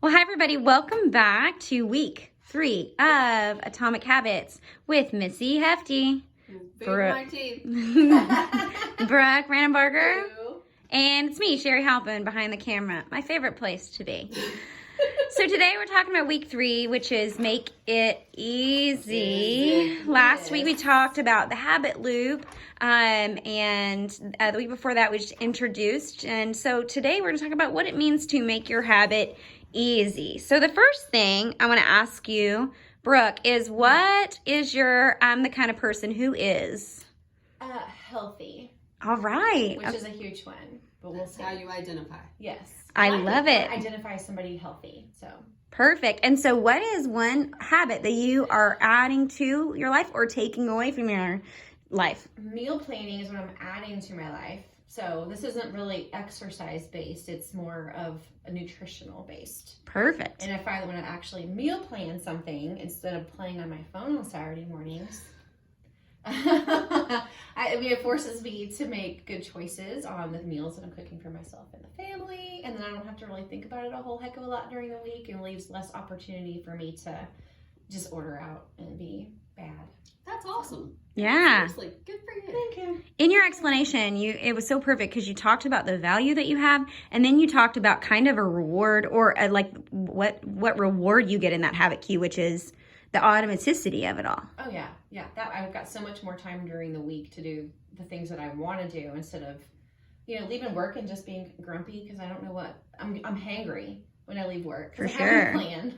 Well, hi, everybody. Welcome back to week 3 of Atomic Habits with Missy Hefty, Brooke Rannenbarger, and it's me, Sherry Halpin, behind the camera. My favorite place to be. So today we're talking about week 3, which is make it easy. Last week we talked about the habit loop, and the week before that we just introduced. And so today we're going to talk about what it means to make your habit easy. So the first thing I want to ask you, Brooke, is what is your I'm the kind of person who is healthy. All right. Which is a huge one, but we'll see. How you identify. Yes. I love it. Identify somebody healthy. So perfect. And so what is one habit that you are adding to your life or taking away from your life? Meal planning is what I'm adding to my life. So this isn't really exercise based. It's more of a nutritional based. Perfect. And I find that when I actually meal plan something instead of playing on my phone on Saturday mornings, it forces me to make good choices on the meals that I'm cooking for myself and the family, and then I don't have to really think about it a whole heck of a lot during the week, and leaves less opportunity for me to just order out and be bad. That's awesome. Yeah. Seriously, good for you. Thank you. In your explanation, it was so perfect because you talked about the value that you have, and then you talked about kind of a reward or what reward you get in that habit queue, which is the automaticity of it all. Oh yeah. That I've got so much more time during the week to do the things that I want to do instead of, leaving work and just being grumpy because I don't know what I'm hangry when I leave work. For I sure. have no plan.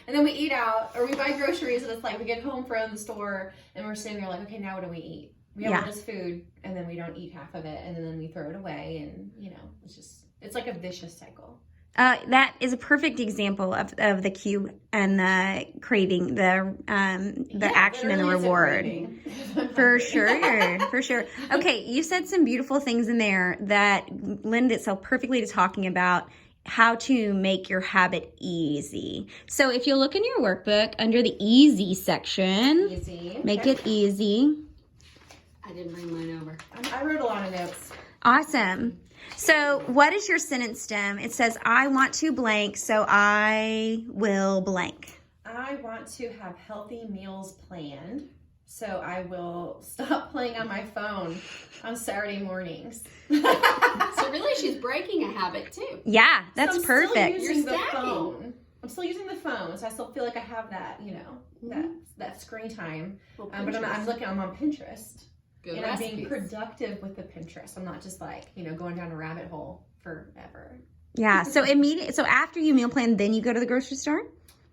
And then we eat out or we buy groceries and it's like we get home from the store and we're sitting there like, okay, now what do we eat? We have all this food and then we don't eat half of it and then we throw it away and it's like a vicious cycle. That is a perfect example of the cue and the craving, the action and the reward. For sure. Okay, you said some beautiful things in there that lend itself perfectly to talking about how to make your habit easy. So if you look in your workbook under the easy section, make it easy. I didn't bring mine over. I wrote a lot of notes. Awesome. So what is your sentence stem? It says, I want to blank, so I will blank. I want to have healthy meals planned, so I will stop playing on my phone on Saturday mornings. So really, she's breaking a habit too. Yeah, that's so I'm perfect. Still using You're the stacking. phone. I'm still using the phone, so I still feel like I have that, that screen time. Well, But I'm on Pinterest. Good And recipes. I'm being productive with the Pinterest. I'm not just like, going down a rabbit hole forever. Yeah, so after you meal plan, then you go to the grocery store?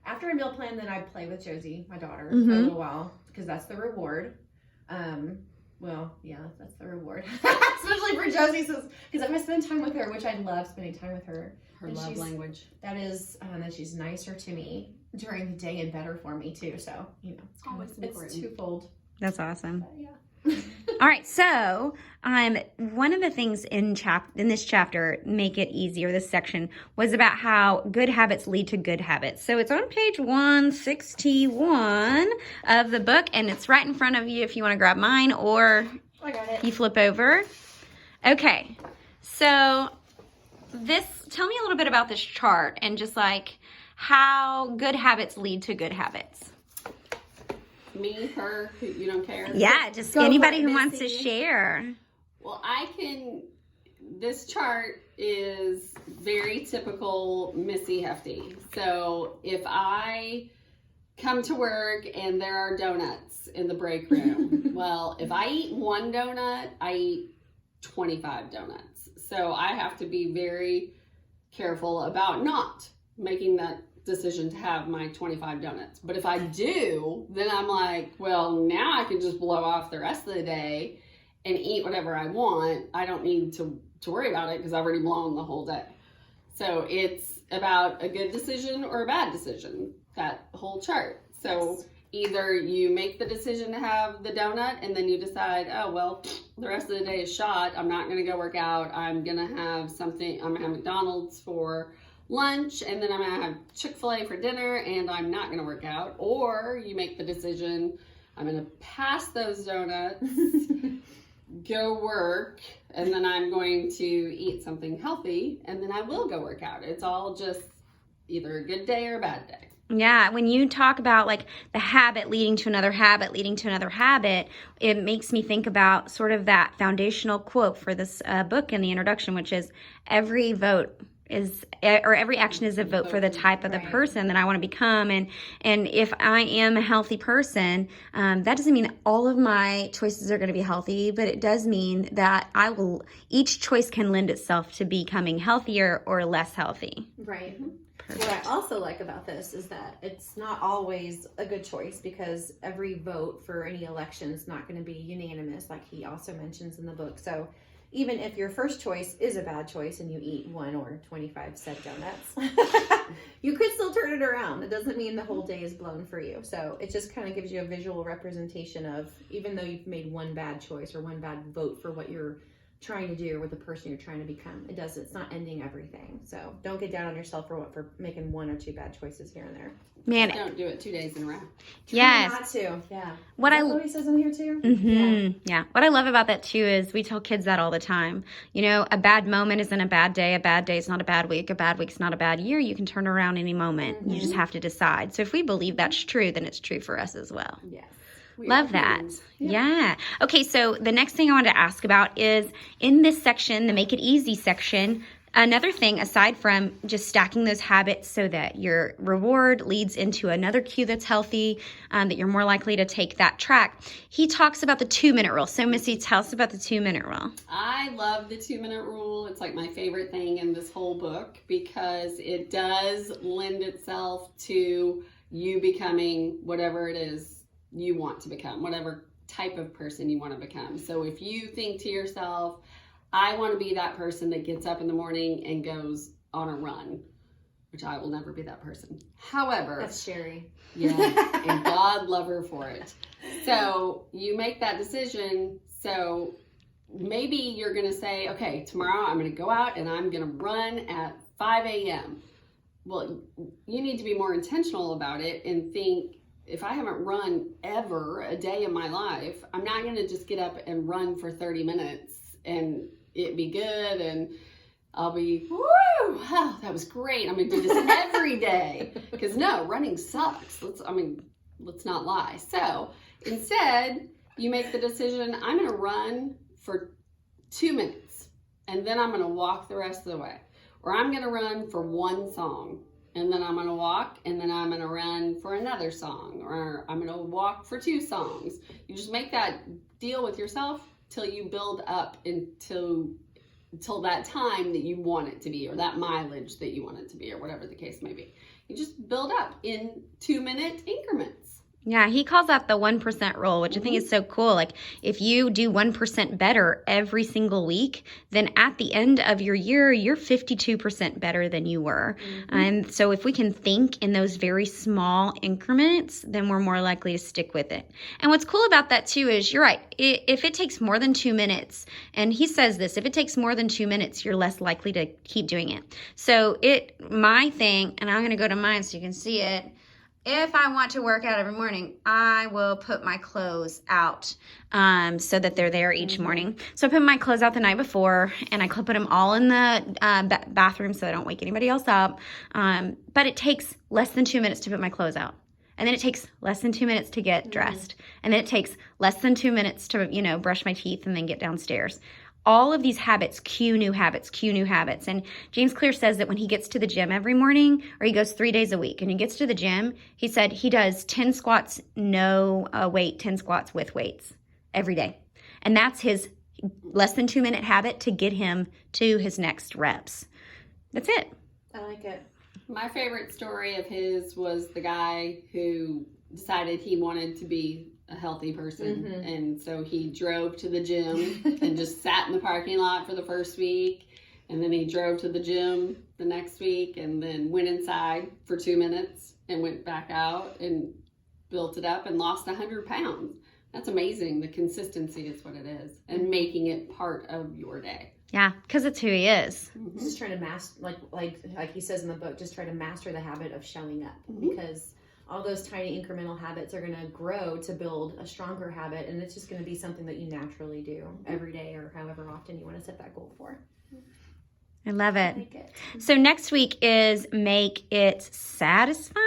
After I meal plan, then I play with Josie, my daughter, Mm-hmm. for a little while because that's the reward. That's the reward. Especially for Josie, because if I spend time with her, which I love spending time with her. Her love language. That is that she's nicer to me during the day and better for me too. So, it's twofold. That's awesome. But, yeah. All right, so one of the things in this chapter, Make It Easy, or this section, was about how good habits lead to good habits. So it's on page 161 of the book, and it's right in front of you if you want to grab mine, or I got it. you flip over. Okay, so tell me a little bit about this chart and just like how good habits lead to good habits. Me, her, who you don't care? Yeah, just Go anybody for it, who wants to Missy. share. Well, this chart is very typical Missy Hefty. So if I come to work and there are donuts in the break room, well, if I eat one donut, I eat 25 donuts. So I have to be very careful about not making that decision to have my 25 donuts. But if I do, then I'm like, well, now I can just blow off the rest of the day and eat whatever I want. I don't need to worry about it because I've already blown the whole day. So it's about a good decision or a bad decision, that whole chart. So either you make the decision to have the donut and then you decide, oh, well, the rest of the day is shot. I'm not going to go work out. I'm going to have McDonald's for lunch, and then I'm going to have Chick-fil-A for dinner, and I'm not going to work out. Or you make the decision, I'm going to pass those donuts, go work, and then I'm going to eat something healthy, and then I will go work out. It's all just either a good day or a bad day. Yeah, when you talk about like the habit leading to another habit, leading to another habit, it makes me think about sort of that foundational quote for this book in the introduction, which is every vote is, or every action is a vote for the type of the person that I want to become. And if I am a healthy person, that doesn't mean that all of my choices are going to be healthy, but it does mean that each choice can lend itself to becoming healthier or less healthy. Right. What I also like about this is that it's not always a good choice, because every vote for any election is not going to be unanimous, like he also mentions in the book. So even if your first choice is a bad choice and you eat 1 or 25 said donuts, you could still turn it around. It doesn't mean the whole day is blown for you. So it just kind of gives you a visual representation of, even though you've made one bad choice or one bad vote for what you're trying to do or the person you're trying to become, it's not ending everything. So don't get down on yourself for making 1 or 2 bad choices here and there. Man, don't do it 2 days in a row. Yes. Not to. Yeah. What he says in here too. Mm-hmm. Yeah. What I love about that too is we tell kids that all the time. You know, a bad moment isn't a bad day. A bad day is not a bad week. A bad week's not a bad year. You can turn around any moment. You just have to decide. So if we believe that's true, then it's true for us as well. Yes. Love that. Yeah. Okay, so the next thing I wanted to ask about is in this section, the Make It Easy section, another thing aside from just stacking those habits so that your reward leads into another cue that's healthy, that you're more likely to take that track, he talks about the 2-minute rule. So Missy, tell us about the 2-minute rule. I love the 2-minute rule. It's like my favorite thing in this whole book, because it does lend itself to you becoming whatever it is you want to become, whatever type of person you want to become. So if you think to yourself, I want to be that person that gets up in the morning and goes on a run, which I will never be that person. However, that's Sherry. Yeah, and God love her for it. So you make that decision. So maybe you're going to say, okay, tomorrow I'm going to go out and I'm going to run at 5 a.m. Well, you need to be more intentional about it and think, if I haven't run ever a day in my life, I'm not going to just get up and run for 30 minutes and it be good and I'll be, woo, wow, that was great. I'm going to do this every day. Because no, running sucks. Let's not lie. So instead, you make the decision, I'm going to run for 2 minutes and then I'm going to walk the rest of the way. Or I'm going to run for 1 song. And then I'm going to walk, and then I'm going to run for another song, or I'm going to walk for 2 songs. You just make that deal with yourself till you build up until that time that you want it to be, or that mileage that you want it to be, or whatever the case may be. You just build up in 2-minute increments. Yeah, he calls that the 1% rule, which I think is so cool. Like, if you do 1% better every single week, then at the end of your year, you're 52% better than you were. And so if we can think in those very small increments, then we're more likely to stick with it. And what's cool about that too is, you're right, if it takes more than 2 minutes, and he says this, if it takes more than 2 minutes, you're less likely to keep doing it. So my thing, and I'm going to go to mine so you can see it, if I want to work out every morning, I will put my clothes out so that they're there each morning. So I put my clothes out the night before, and I put them all in the bathroom so I don't wake anybody else up. But it takes less than 2 minutes to put my clothes out. And then it takes less than 2 minutes to get dressed. And then it takes less than 2 minutes to, brush my teeth and then get downstairs. All of these habits cue new habits, cue new habits. And James Clear says that when he gets to the gym every morning, or he goes 3 days a week, and he gets to the gym, he said he does 10 squats, no weight, 10 squats with weights every day. And that's his less than 2 minute habit to get him to his next reps. That's it. I like it. My favorite story of his was the guy who decided he wanted to be a healthy person. And so he drove to the gym and just sat in the parking lot for the first week. And then he drove to the gym the next week and then went inside for 2 minutes and went back out and built it up and lost 100 pounds. That's amazing. The consistency is what it is, and making it part of your day. Yeah, because it's who he is. Just trying to master, like he says in the book, just try to master the habit of showing up, because all those tiny incremental habits are going to grow to build a stronger habit, and it's just going to be something that you naturally do every day or however often you want to set that goal for. I love it. I like it. So next week is make it satisfying.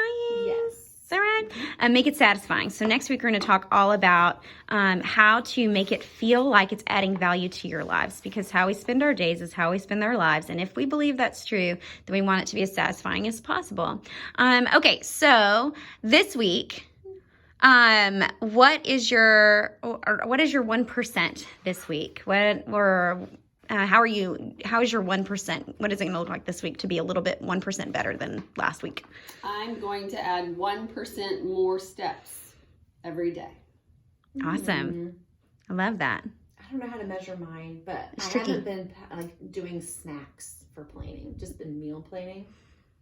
Yes. Is that right? Make it satisfying. So next week we're going to talk all about how to make it feel like it's adding value to your lives, because how we spend our days is how we spend our lives. And if we believe that's true, then we want it to be as satisfying as possible. Okay, so this week, what is your 1% this week? How is your 1%? What is it going to look like this week to be a little bit 1% better than last week? I'm going to add 1% more steps every day. Awesome. I love that. I don't know how to measure mine, but It's I tricky. haven't been like doing snacks for planning, just been meal planning.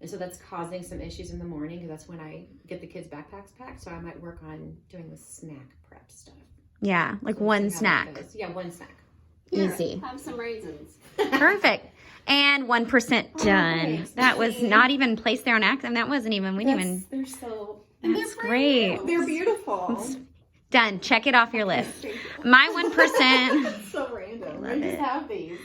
And so that's causing some issues in the morning because that's when I get the kids' backpacks packed. So I might work on doing the snack prep stuff. Yeah, like So we'll one see how that snack. goes. Yeah, one snack. Easy. Have some raisins. Perfect. And 1% done. thanks, That was Missy. not even placed there on accident. That wasn't even, we didn't even, They're so. that's great. They're beautiful. Done. Check it off your list. Thank you. My 1%. It's so random. Love I just it. have these.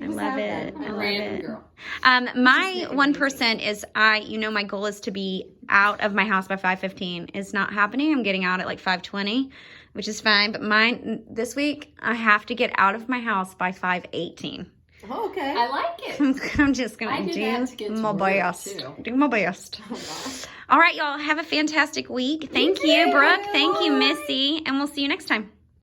I Just love have it. them. I A love random it. girl. My Just 1% is my goal is to be out of my house by 5:15. It's not happening. I'm getting out at like 5:20, which is fine. But mine this week, I have to get out of my house by 5:18. Oh, okay. I like it. I'm just I gonna do that to get do to my work, best. too. Do my best. Oh, gosh. All right, y'all. Have a fantastic week. Thank you, Brooke. Thank you, Missy, and we'll see you next time.